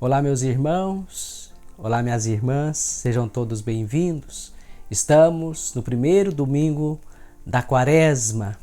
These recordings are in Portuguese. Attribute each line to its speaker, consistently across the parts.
Speaker 1: Olá, meus irmãos, olá, minhas irmãs, sejam todos bem-vindos. Estamos no primeiro domingo da Quaresma.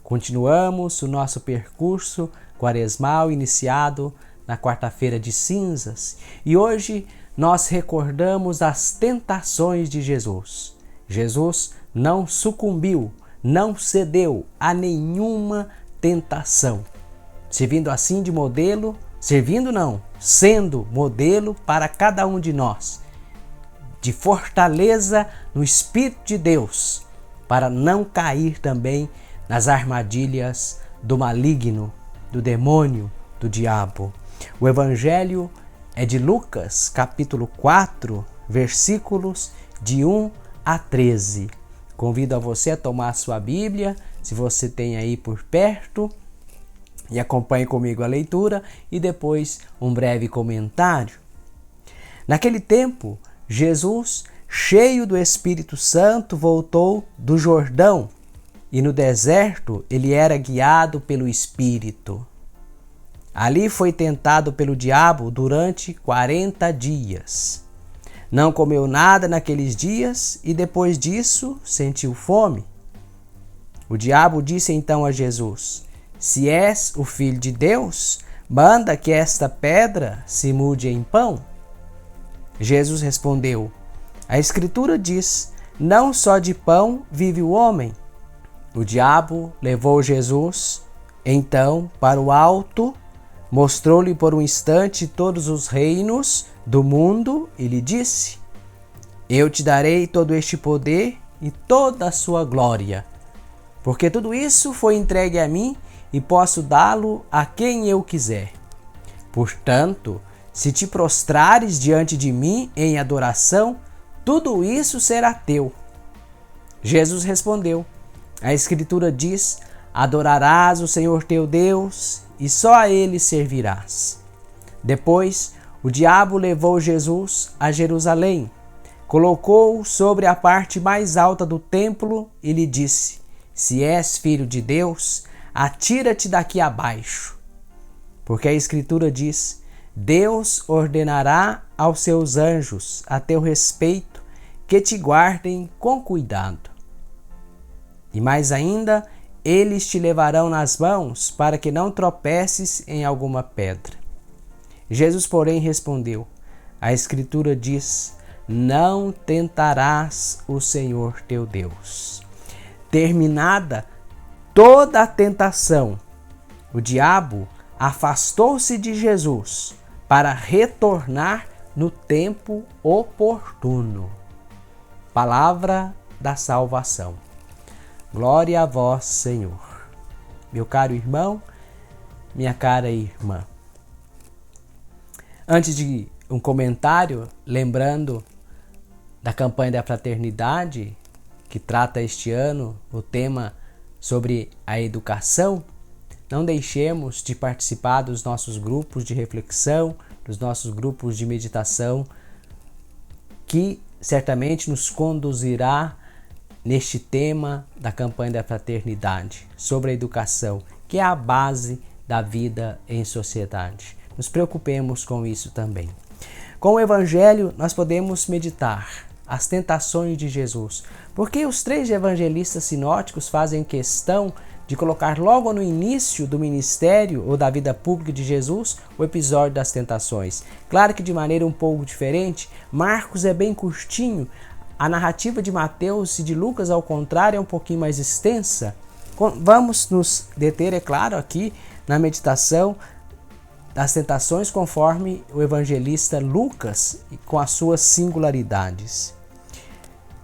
Speaker 1: Continuamos o nosso percurso quaresmal iniciado na quarta-feira de cinzas e hoje nós recordamos as tentações de Jesus. Jesus não sucumbiu, não cedeu a nenhuma tentação, servindo assim de modelo, sendo modelo para cada um de nós, de fortaleza no Espírito de Deus, para não cair também nas armadilhas do maligno, do demônio, do diabo. O Evangelho é de Lucas, capítulo 4, versículos de 1 a 13. Convido a você a tomar a sua Bíblia, se você tem aí por perto, e acompanhe comigo a leitura e depois um breve comentário. Naquele tempo, Jesus, cheio do Espírito Santo, voltou do Jordão e no deserto ele era guiado pelo Espírito. Ali foi tentado pelo diabo durante 40 dias. Não comeu nada naqueles dias e depois disso sentiu fome. O diabo disse então a Jesus: Se és o Filho de Deus, manda que esta pedra se mude em pão. Jesus respondeu: A Escritura diz: Não só de pão vive o homem. O diabo levou Jesus, então, para o alto, mostrou-lhe por um instante todos os reinos do mundo e lhe disse: Eu te darei todo este poder e toda a sua glória, porque tudo isso foi entregue a mim e posso dá-lo a quem eu quiser. Portanto, se te prostrares diante de mim em adoração, tudo isso será teu. Jesus respondeu: A Escritura diz: Adorarás o Senhor teu Deus e só a Ele servirás. Depois, o diabo levou Jesus a Jerusalém, colocou-o sobre a parte mais alta do templo e lhe disse: Se és filho de Deus, atira-te daqui abaixo. Porque a Escritura diz: Deus ordenará aos seus anjos a teu respeito que te guardem com cuidado. E mais ainda, eles te levarão nas mãos para que não tropeces em alguma pedra. Jesus, porém, respondeu: A Escritura diz: Não tentarás o Senhor teu Deus. Terminada toda a tentação, o diabo afastou-se de Jesus para retornar no tempo oportuno. Palavra da salvação. Glória a vós, Senhor. Meu caro irmão, minha cara irmã. Antes de um comentário, lembrando da campanha da fraternidade, que trata este ano o tema sobre a educação, não deixemos de participar dos nossos grupos de reflexão, dos nossos grupos de meditação, que certamente nos conduzirá neste tema da campanha da fraternidade, sobre a educação, que é a base da vida em sociedade. Nos preocupemos com isso também. Com o Evangelho, nós podemos meditar as tentações de Jesus, porque os três evangelistas sinóticos fazem questão de colocar logo no início do ministério ou da vida pública de Jesus o episódio das tentações. Claro que de maneira um pouco diferente, Marcos é bem curtinho, a narrativa de Mateus e de Lucas, ao contrário, é um pouquinho mais extensa. Vamos nos deter, é claro, aqui na meditação das tentações conforme o evangelista Lucas, com as suas singularidades.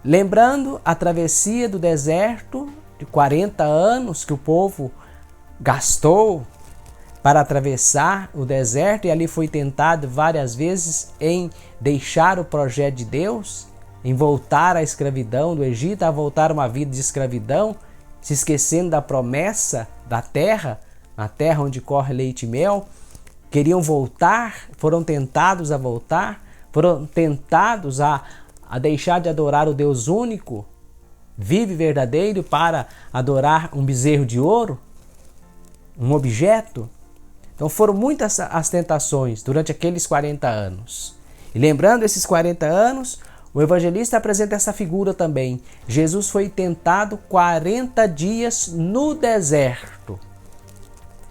Speaker 1: Lembrando a travessia do deserto de 40 anos que o povo gastou para atravessar o deserto e ali foi tentado várias vezes em deixar o projeto de Deus, em voltar à escravidão do Egito, a voltar a uma vida de escravidão, se esquecendo da promessa da terra, a terra onde corre leite e mel. Queriam voltar, foram tentados a voltar, foram tentados a deixar de adorar o Deus único, vivo e verdadeiro, para adorar um bezerro de ouro, um objeto. Então foram muitas as tentações durante aqueles 40 anos. E lembrando esses 40 anos, o evangelista apresenta essa figura também. Jesus foi tentado 40 dias no deserto.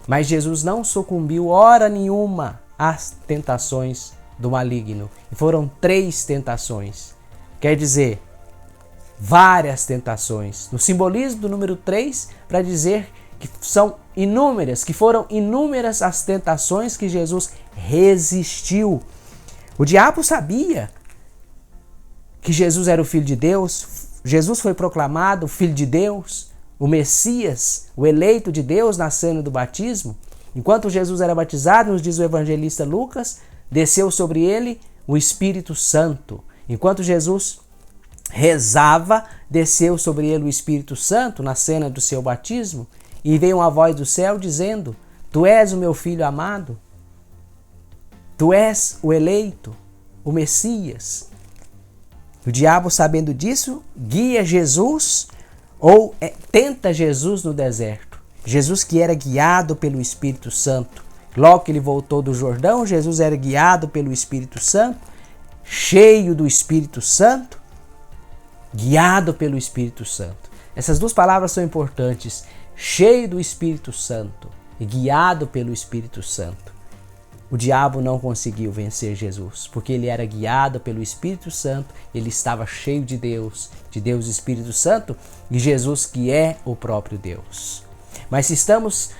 Speaker 1: Mas Jesus não sucumbiu hora nenhuma às tentações do maligno. E foram 3 tentações. Quer dizer, várias tentações. No simbolismo do número 3, para dizer que são inúmeras, que foram inúmeras as tentações que Jesus resistiu. O diabo sabia que Jesus era o Filho de Deus. Jesus foi proclamado o Filho de Deus, o Messias, o eleito de Deus na cena do batismo. Enquanto Jesus era batizado, nos diz o evangelista Lucas, desceu sobre ele o Espírito Santo. Enquanto Jesus rezava, desceu sobre ele o Espírito Santo na cena do seu batismo, e veio uma voz do céu dizendo: Tu és o meu filho amado, tu és o eleito, o Messias. O diabo, sabendo disso, guia Jesus ou tenta Jesus no deserto. Jesus que era guiado pelo Espírito Santo. Logo que ele voltou do Jordão, Jesus era guiado pelo Espírito Santo, cheio do Espírito Santo, guiado pelo Espírito Santo. Essas 2 palavras são importantes. Cheio do Espírito Santo e guiado pelo Espírito Santo. O diabo não conseguiu vencer Jesus, porque ele era guiado pelo Espírito Santo, ele estava cheio de Deus Espírito Santo, e Jesus que é o próprio Deus. Mas se estamos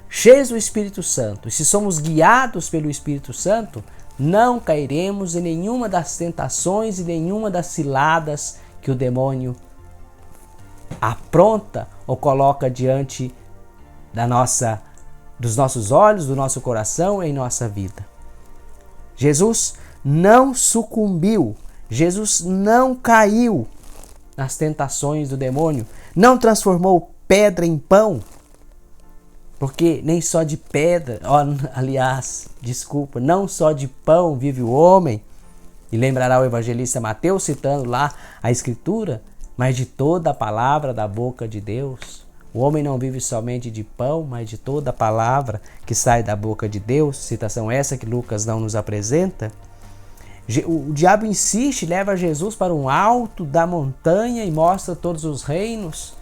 Speaker 1: cheios do Espírito Santo, e se somos guiados pelo Espírito Santo, não cairemos em nenhuma das tentações e nenhuma das ciladas que o demônio apronta ou coloca diante dos nossos olhos, do nosso coração, em nossa vida. Jesus não sucumbiu, Jesus não caiu nas tentações do demônio, não transformou pedra em pão, porque nem só de pedra, não só de pão vive o homem, e lembrará o evangelista Mateus citando lá a Escritura, mas de toda a palavra da boca de Deus. O homem não vive somente de pão, mas de toda a palavra que sai da boca de Deus. Citação essa que Lucas não nos apresenta. O diabo insiste, leva Jesus para um alto da montanha e mostra todos os reinos.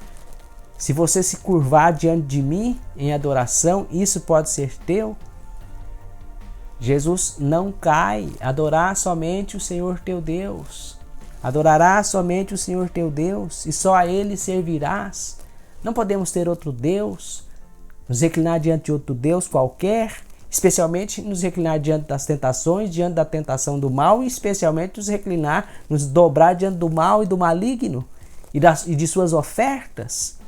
Speaker 1: Se você se curvar diante de mim em adoração, isso pode ser teu. Jesus não cai. Adorar somente o Senhor teu Deus. Adorarás somente o Senhor teu Deus e só a Ele servirás. Não podemos ter outro Deus, nos reclinar diante de outro Deus qualquer, especialmente nos reclinar diante das tentações, diante da tentação do mal, e especialmente nos dobrar diante do mal e do maligno e de suas ofertas.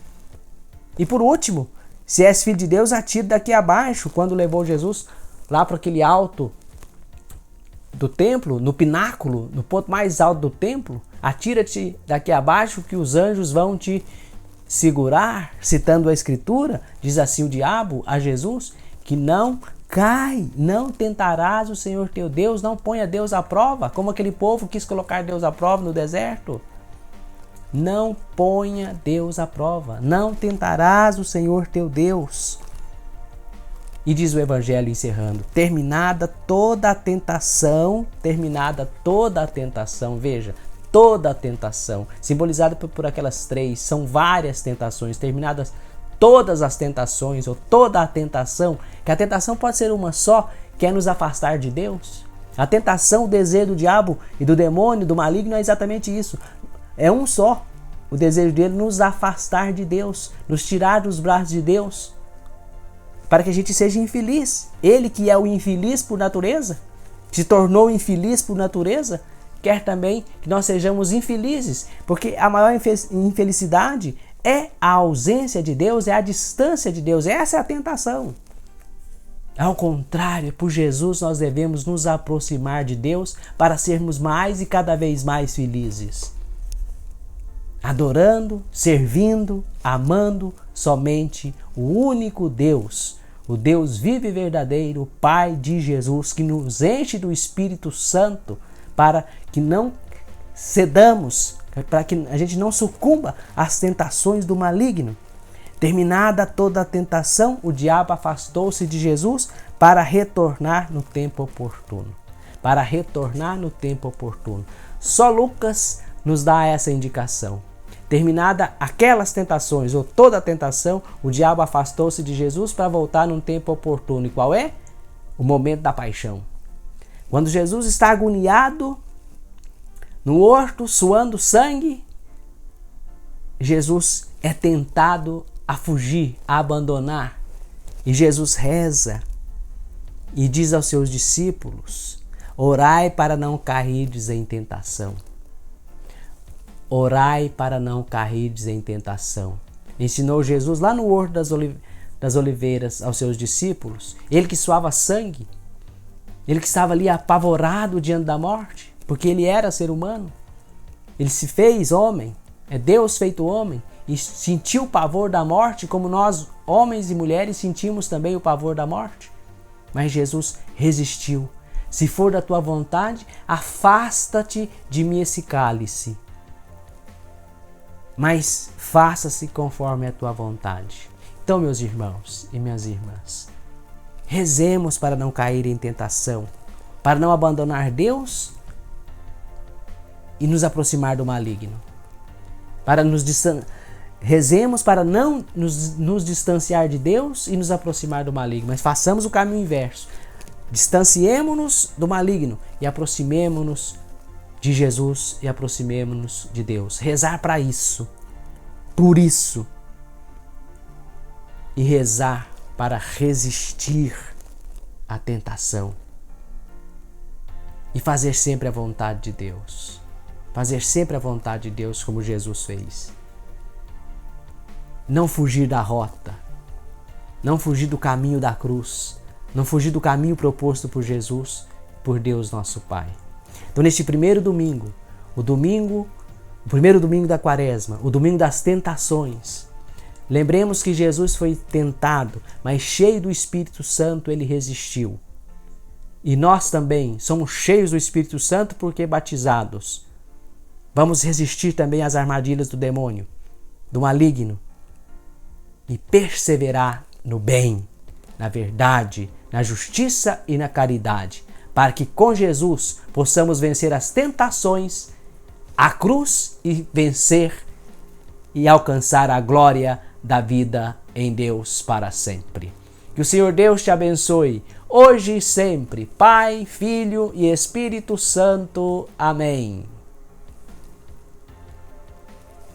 Speaker 1: E por último, se és filho de Deus, atire daqui abaixo, quando levou Jesus lá para aquele alto do templo, no pináculo, no ponto mais alto do templo, atira-te daqui abaixo que os anjos vão te segurar, citando a Escritura, diz assim o diabo a Jesus, que não cai, não tentarás o Senhor teu Deus, não ponha Deus à prova, como aquele povo quis colocar Deus à prova no deserto. Não ponha Deus à prova, não tentarás o Senhor teu Deus. E diz o Evangelho encerrando, terminada toda a tentação, veja, toda a tentação, simbolizada por aquelas 3, são várias tentações, terminadas todas as tentações, ou toda a tentação, que a tentação pode ser uma só, que é nos afastar de Deus. A tentação, o desejo do diabo e do demônio, do maligno, é exatamente isso. É um só, o desejo dele nos afastar de Deus, nos tirar dos braços de Deus, para que a gente seja infeliz. Ele que é o infeliz por natureza, se tornou infeliz por natureza, quer também que nós sejamos infelizes, porque a maior infelicidade é a ausência de Deus, é a distância de Deus. Essa é a tentação. Ao contrário, por Jesus nós devemos nos aproximar de Deus para sermos mais e cada vez mais felizes. Adorando, servindo, amando somente o único Deus, o Deus vivo e verdadeiro, o Pai de Jesus, que nos enche do Espírito Santo, para que não cedamos, para que a gente não sucumba às tentações do maligno. Terminada toda a tentação, o diabo afastou-se de Jesus para retornar no tempo oportuno. Para retornar no tempo oportuno. Só Lucas nos dá essa indicação. Terminada aquelas tentações, ou toda a tentação, o diabo afastou-se de Jesus para voltar num tempo oportuno. E qual é? O momento da paixão. Quando Jesus está agoniado no horto, suando sangue, Jesus é tentado a fugir, a abandonar. E Jesus reza e diz aos seus discípulos: orai para não cairdes em tentação. Orai para não cairdes em tentação. Ensinou Jesus lá no Horto das Oliveiras aos seus discípulos. Ele que suava sangue. Ele que estava ali apavorado diante da morte. Porque ele era ser humano. Ele se fez homem. É Deus feito homem. E sentiu o pavor da morte como nós, homens e mulheres, sentimos também o pavor da morte. Mas Jesus resistiu. Se for da tua vontade, afasta-te de mim esse cálice. Mas faça-se conforme a tua vontade. Então, meus irmãos e minhas irmãs, rezemos para não cair em tentação, para não abandonar Deus e nos aproximar do maligno. Rezemos para não nos distanciar de Deus e nos aproximar do maligno, mas façamos o caminho inverso. Distanciemo-nos do maligno e aproximemo-nos de Jesus e aproximemo-nos de Deus. Rezar para isso, por isso. E rezar para resistir à tentação. E fazer sempre a vontade de Deus. Fazer sempre a vontade de Deus como Jesus fez. Não fugir da rota. Não fugir do caminho da cruz. Não fugir do caminho proposto por Jesus, por Deus nosso Pai. Então, neste primeiro domingo, o primeiro domingo da Quaresma, o domingo das tentações, lembremos que Jesus foi tentado, mas cheio do Espírito Santo, ele resistiu. E nós também somos cheios do Espírito Santo porque batizados. Vamos resistir também às armadilhas do demônio, do maligno, e perseverar no bem, na verdade, na justiça e na caridade, para que com Jesus possamos vencer as tentações, a cruz e vencer e alcançar a glória da vida em Deus para sempre. Que o Senhor Deus te abençoe, hoje e sempre, Pai, Filho e Espírito Santo. Amém.